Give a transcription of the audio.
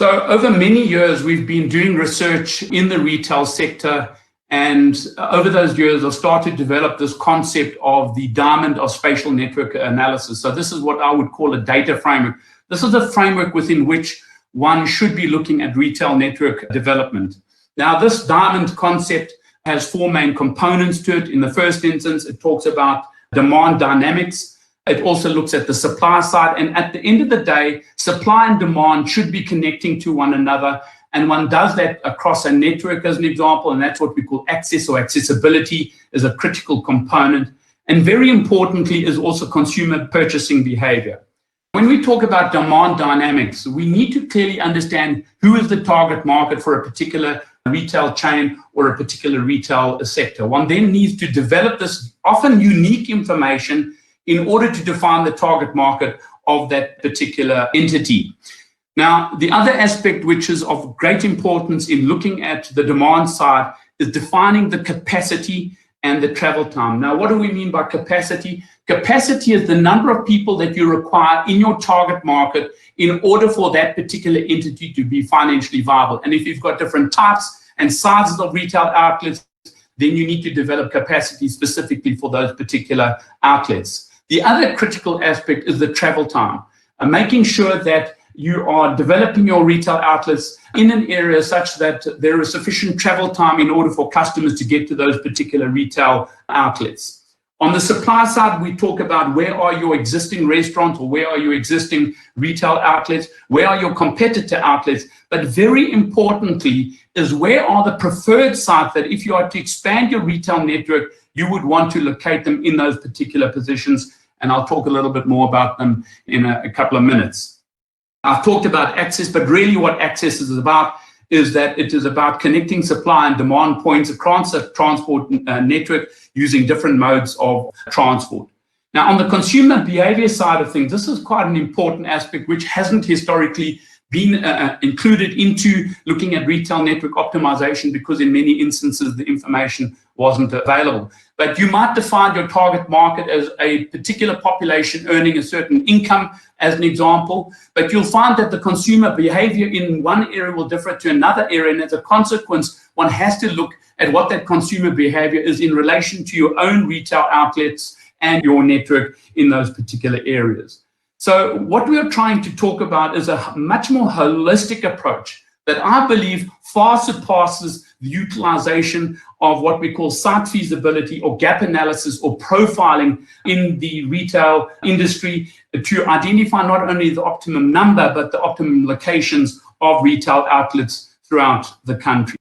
So over many years, we've been doing research in the retail sector. And over those years, I've started to develop this concept of the diamond of spatial network analysis. So this is what I would call a data framework. This is a framework within which one should be looking at retail network development. Now, this diamond concept has four main components to it. In the first instance, it talks about demand dynamics. It also looks at the supply side. And at the end of the day, supply and demand should be connecting to one another. And one does that across a network as an example, and that's what we call access or accessibility is a critical component. And very importantly is also consumer purchasing behavior. When we talk about demand dynamics, we need to clearly understand who is the target market for a particular retail chain or a particular retail sector. One then needs to develop this often unique information in order to define the target market of that particular entity. Now, the other aspect which is of great importance in looking at the demand side is defining the capacity and the travel time. Now, what do we mean by capacity? Capacity is the number of people that you require in your target market in order for that particular entity to be financially viable. And if you've got different types and sizes of retail outlets, then you need to develop capacity specifically for those particular outlets. The other critical aspect is the travel time, making sure that you are developing your retail outlets in an area such that there is sufficient travel time in order for customers to get to those particular retail outlets. On the supply side, we talk about where are your existing restaurants or where are your existing retail outlets, where are your competitor outlets, but very importantly is where are the preferred sites that if you are to expand your retail network, you would want to locate them in those particular positions. And I'll talk a little bit more about them in a couple of minutes. I've talked about access, but really what access is about is that it is about connecting supply and demand points across a transport network using different modes of transport. Now, on the consumer behavior side of things, this is quite an important aspect which hasn't historically been included into looking at retail network optimization because in many instances the information wasn't available. But you might define your target market as a particular population earning a certain income as an example, but you'll find that the consumer behavior in one area will differ to another area, and as a consequence, one has to look at what that consumer behavior is in relation to your own retail outlets and your network in those particular areas. So what we are trying to talk about is a much more holistic approach that I believe far surpasses the utilization of what we call site feasibility or gap analysis or profiling in the retail industry to identify not only the optimum number, but the optimum locations of retail outlets throughout the country.